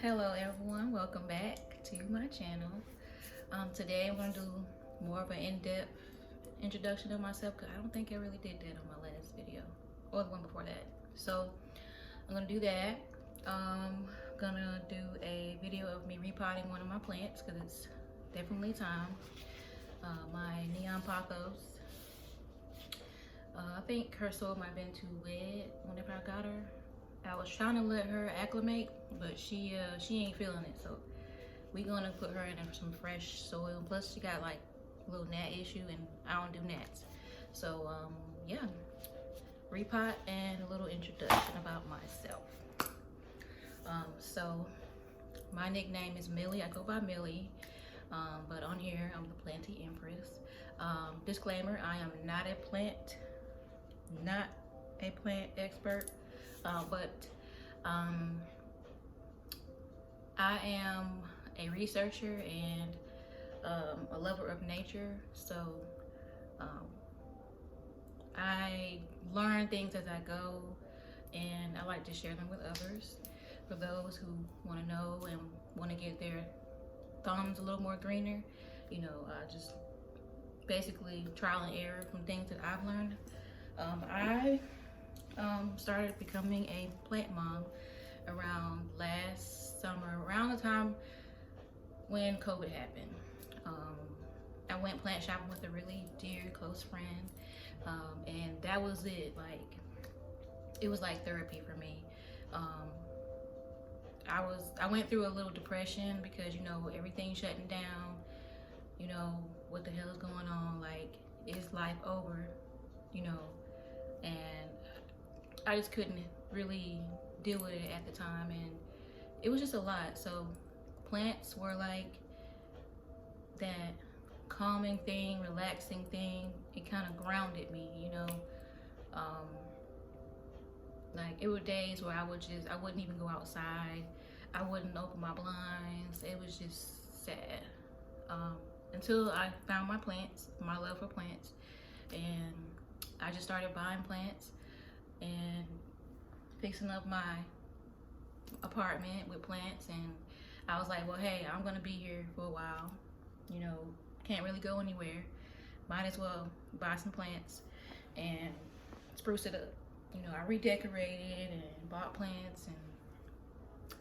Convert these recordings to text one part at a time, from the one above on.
Hello everyone, welcome back to my channel. Today I'm going to do more of an in-depth introduction of myself because I don't think I really did that on my last video or the one before that. So I'm going to do that. I'm going to do a video of me repotting one of my plants because it's definitely time. My neon pothos. I think her soil might have been too wet whenever I got her. I was trying to let her acclimate, but she ain't feeling it. So we gonna put her in some fresh soil. Plus she got like a little gnat issue, and I don't do gnats. So yeah, repot and a little introduction about myself. So my nickname is Millie. I go by Millie, but on here I'm the Planty Empress. Disclaimer: I am not a plant expert. But I am a researcher and a lover of nature. So I learn things as I go, and I like to share them with others. For those who want to know and want to get their thumbs a little more greener, just basically trial and error from things that I've learned. I started becoming a plant mom around last summer, around the time when COVID happened. I went plant shopping with a really dear close friend, and that was it. Like, it was like therapy for me. I went through a little depression because everything shutting down. What the hell is going on? Like, is life over? And I just couldn't really deal with it at the time, and it was just a lot. So plants were like that calming thing, relaxing thing. It kind of grounded me, like it were days where I wouldn't even go outside. I wouldn't open my blinds. It was just sad. Until I found my love for plants, and I just started buying plants and fixing up my apartment with plants. And I was like, well, hey, I'm gonna be here for a while, can't really go anywhere, might as well buy some plants and spruce it up. I redecorated and bought plants, and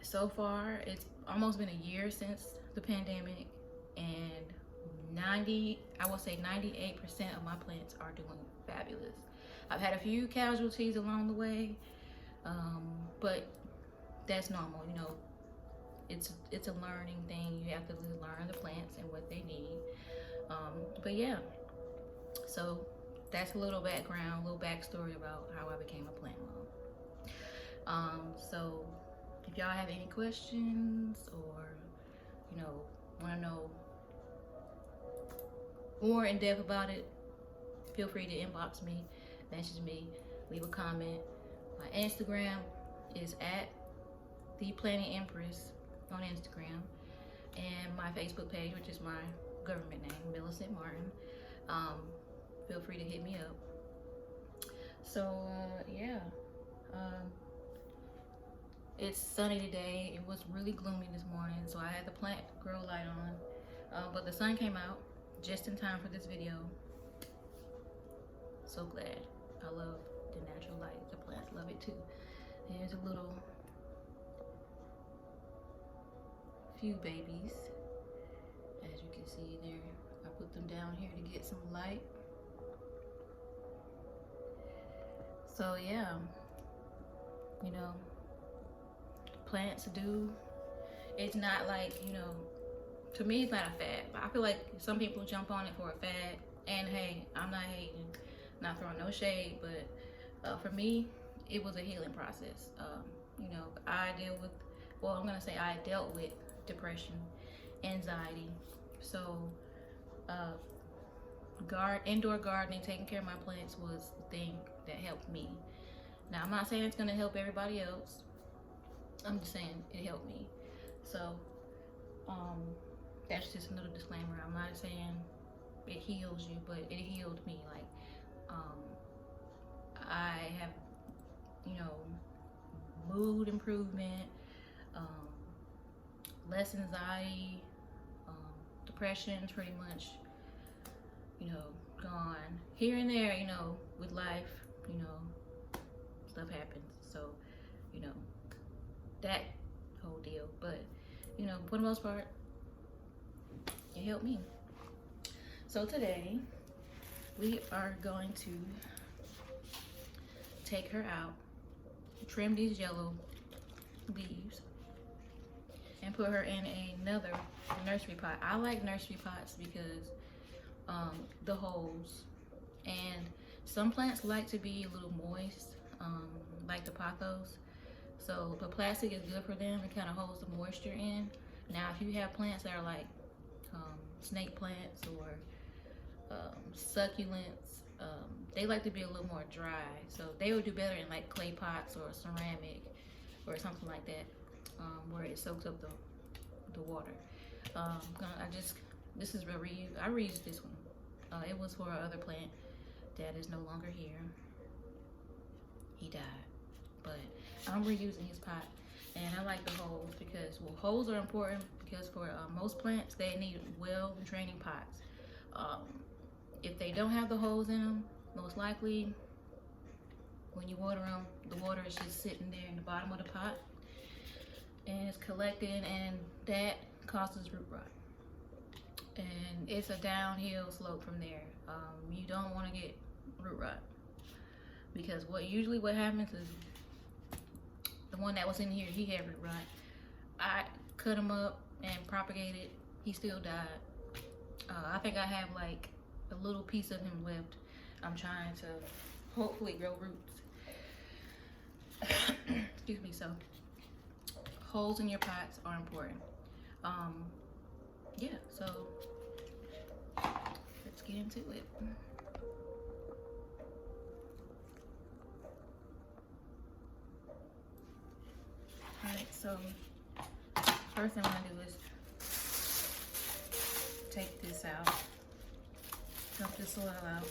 so far it's almost been a year since the pandemic, and I will say 98% of my plants are doing fabulous. I've had a few casualties along the way, but that's normal. It's a learning thing. You have to learn the plants and what they need. But yeah, so that's a little background, a little backstory about how I became a plant mom. So if y'all have any questions, or want to know more in depth about it, feel free to inbox me, message me, leave a comment. My Instagram is at the Planty Empress on Instagram, and my Facebook page, which is my government name, Millicent Martin. Feel free to hit me up. So yeah, it's sunny today. It was really gloomy this morning, so I had the plant grow light on, but the sun came out just in time for this video. So glad. I love the natural light. The plants love it too. There's a little few babies, as you can see there. I put them down here to get some light. So yeah, plants do, it's not like, to me it's not a fad, but I feel like some people jump on it for a fad. And hey, I'm not hating, not throwing no shade, but for me it was a healing process. I dealt with depression, anxiety. So indoor gardening, taking care of my plants, was the thing that helped me. Now, I'm not saying it's gonna help everybody else. I'm just saying it helped me. So that's just another disclaimer. I'm not saying it heals you, but it healed me. Like, I have, mood improvement, less anxiety, depression's pretty much, you know, gone. Here and there, you know, with life, you know, stuff happens. So, you know, that whole deal. But, you know, for the most part, it helped me. So today, we are going to take her out, trim these yellow leaves, and put her in another nursery pot. I like nursery pots because the holes, and some plants like to be a little moist, like the pothos. So the plastic is good for them. It kind of holds the moisture in. Now, if you have plants that are like snake plants or succulents, they like to be a little more dry. So they would do better in like clay pots or ceramic or something like that, where it soaks up the water. This is a reuse. I reused this one. It was for our other plant that is no longer here. He died, but I'm reusing his pot. And I like the holes because, well, holes are important because for most plants, they need well-draining pots. If they don't have the holes in them, most likely when you water them, the water is just sitting there in the bottom of the pot and it's collecting, and that causes root rot. And it's a downhill slope from there. You don't want to get root rot because what happens is the one that was in here, he had root rot. I cut him up and propagated. He still died. I think I have like a little piece of him left. I'm trying to hopefully grow roots. Excuse me. So holes in your pots are important. Yeah, so let's get into it. Alright, so first thing I'm gonna do is take this out, dump the soil out,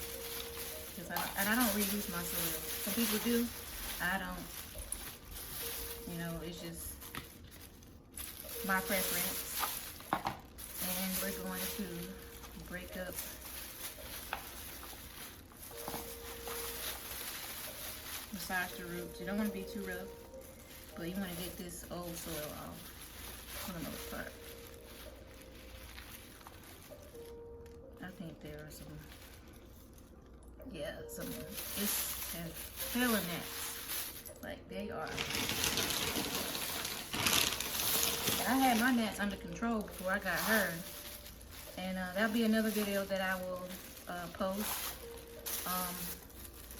because I don't reuse my soil. Some people do, I don't. You know, it's just my preference. And we're going to break up massage the roots. You don't want to be too rough, but you want to get this old soil off for the most part. I think there are some, it's hella gnats. Like, they are. I had my gnats under control before I got her, and that'll be another video that I will post,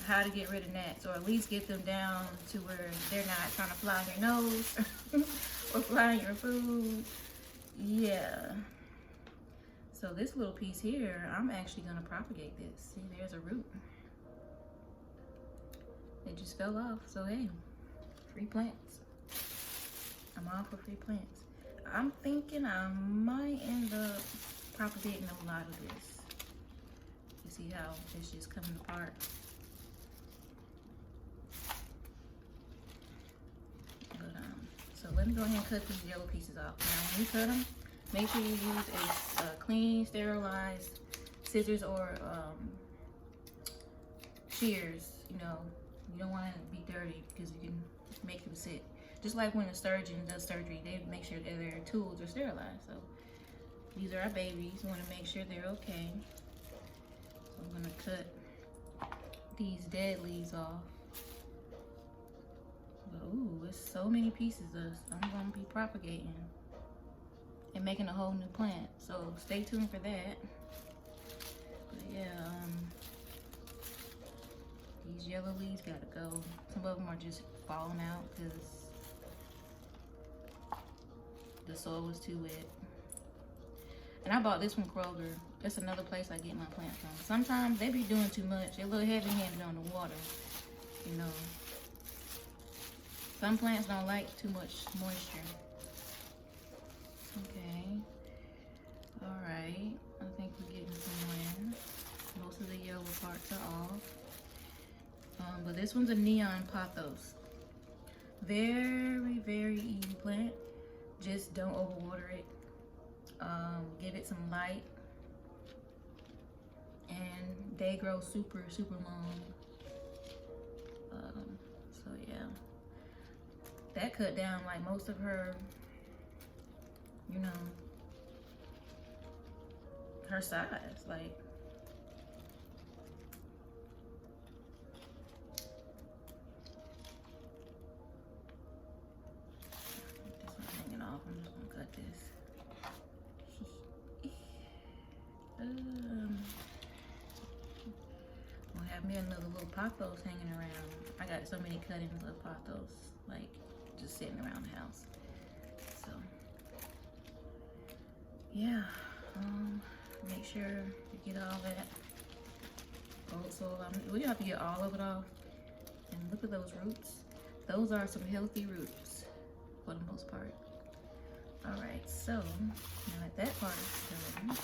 how to get rid of gnats, or at least get them down to where they're not trying to fly in your nose or fly in your food. Yeah. So this little piece here, I'm actually gonna propagate this. See, there's a root. It just fell off, so hey, free plants. I'm all for free plants. I'm thinking I might end up propagating a lot of this. You see how it's just coming apart? But, so let me go ahead and cut these yellow pieces off. Now when you cut them, make sure you use a clean, sterilized scissors or shears. You know, you don't want to be dirty because you can make them sick. Just like when a surgeon does surgery, they make sure that their tools are sterilized. So these are our babies. We want to make sure they're okay. So I'm going to cut these dead leaves off. But ooh, it's so many pieces I'm going to be propagating and making a whole new plant. So stay tuned for that. But yeah, these yellow leaves got to go. Some of them are just falling out because the soil was too wet. And I bought this from Kroger. That's another place I get my plants from. Sometimes they be doing too much. They're a little heavy-handed on the water, you know. Some plants don't like too much moisture. Okay. All right. I think we're getting somewhere. Most of the yellow parts are off. But this one's a neon pothos. Very, very easy plant. Just don't overwater it. Give it some light, and they grow super long. So yeah, that cut down like most of her, you know, her size. Like, this one hanging off. I'm just gonna cut this. I'll have me another little pothos hanging around. I got so many cuttings of pothos, like just sitting around the house. So yeah, make sure you get all that old soil. We have to get all of it off. And look at those roots. Those are some healthy roots for the most part. All right, so now that that part is done,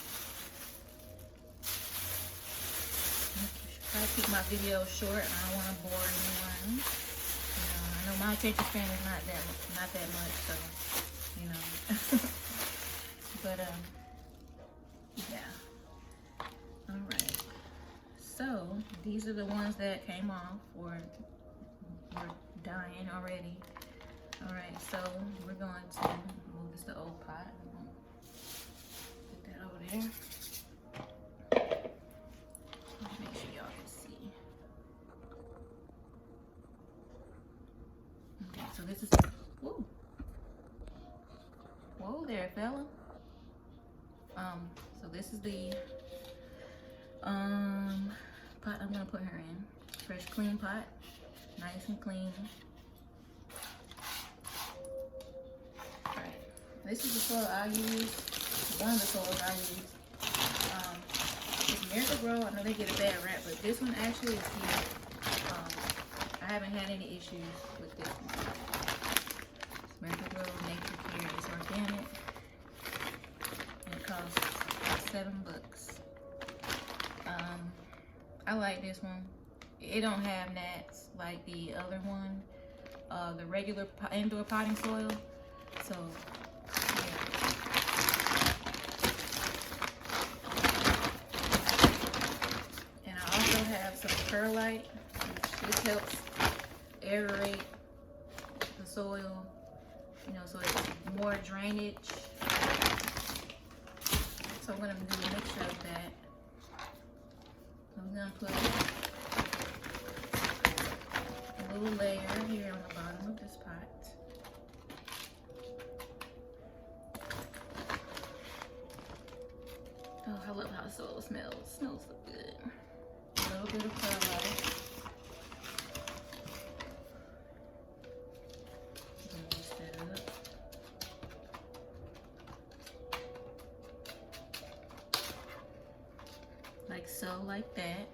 I keep my videos short. I don't want to bore anyone. You know, I know my attention span is not that much, so you know. But yeah. All right. So these are the ones that came off or were dying already. All right. So we're going to move this to old pot. Put that over there. Make sure y'all can see. Okay, so this is, whoa. Whoa there, fella. So this is the pot I'm gonna put her in. Fresh, clean pot, nice and clean. All right, this is the soil I use. One of the soils I use. It's Miracle-Gro. I know they get a bad rap, but this one actually is here. I haven't had any issues with this one. It's Miracle-Gro Nature Care. It's organic. And it costs $7. I like this one. It don't have gnats like the other one, the regular indoor potting soil. So some perlite, which helps aerate the soil, you know, so it's more drainage. So I'm gonna do a mixture of that. I'm gonna put a little layer here on the bottom of this pot. Oh, I love how the soil smells. It smells so good. A little bit of perlite. Mix that up. Like so, like that.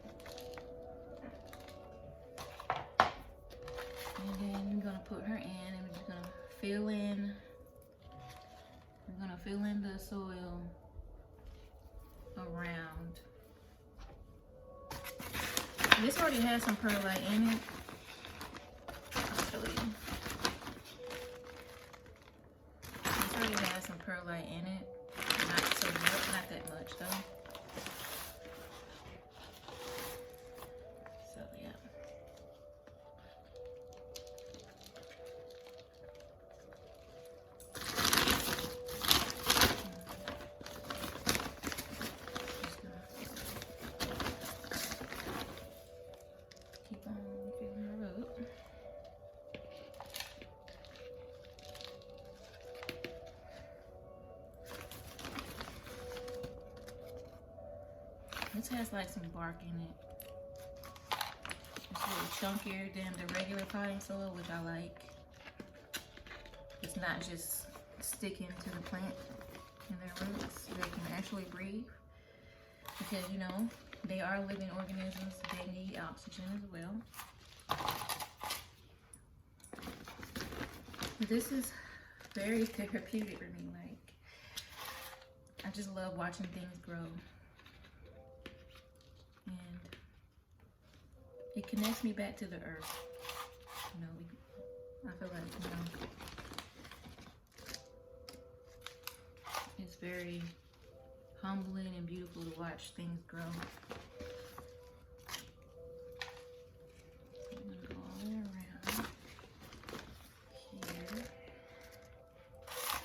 And then we're gonna put her in, and we're just gonna fill in. We're gonna fill in the soil around. This already has some perlite in it. I'll show you. This already has some perlite in it. Not so much, not that much though. So yeah. This has like some bark in it. It's a little chunkier than the regular potting soil, which I like. It's not just sticking to the plant and their roots. They can actually breathe because, you know, they are living organisms. They need oxygen as well. This is very therapeutic for me. Like, I just love watching things grow. And it connects me back to the earth. You know, I feel like, you know, very humbling and beautiful to watch things grow. I'm gonna go all the way around here.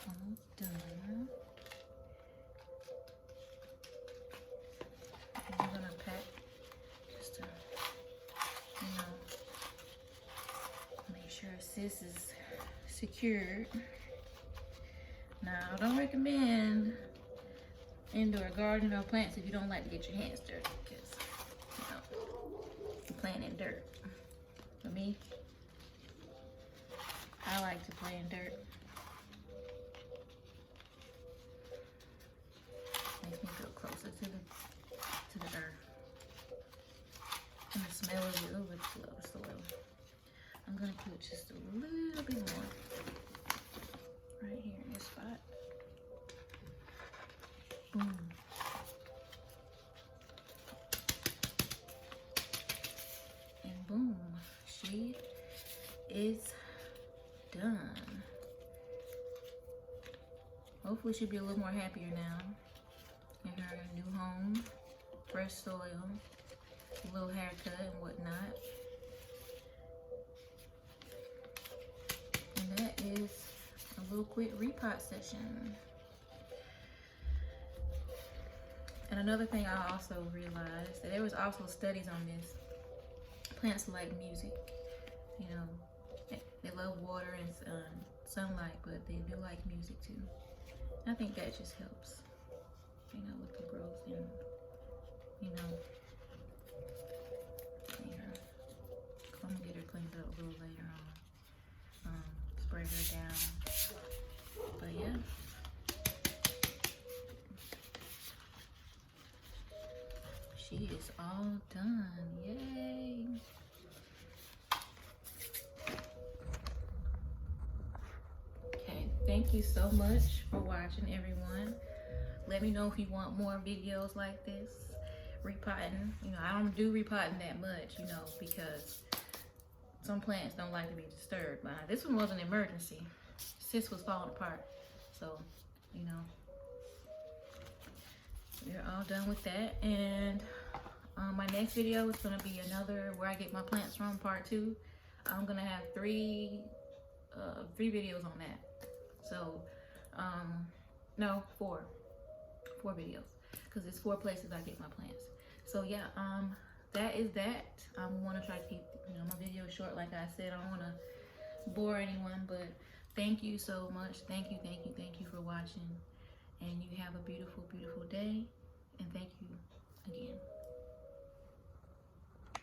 Almost done. And I'm gonna pack just to, make sure sis is secured. Now, I don't recommend indoor gardening or plants if you don't like to get your hands dirty, because you're playing in dirt. For me, I like to play in dirt. Makes me feel closer to the earth. And the smell of it, oh, it's the soil. I'm gonna put just a little bit more right here in this spot. Boom. And boom, she is done. Hopefully she'll be a little more happier now in her new home, fresh soil, a little haircut and whatnot. And that is a little quick repot session. And another thing I also realized, that there was also studies on this. Plants like music, they love water and sunlight, but they do like music too. I think that just helps, with the growth and, I'm gonna get her cleaned up a little later on, spray her down, but yeah. She is all done, yay. Okay, thank you so much for watching, everyone. Let me know if you want more videos like this, repotting. I don't do repotting that much, because some plants don't like to be disturbed. But this one was an emergency. Sis was falling apart, so, we're all done with that. And my next video is gonna be another where I get my plants from, part 2. I'm gonna have three videos on that. So, no, four videos, because it's 4 places I get my plants. So yeah, that is that. I want to try to keep my video short. Like I said, I don't want to bore anyone, but thank you so much. Thank you for watching, and you have a beautiful day, and thank you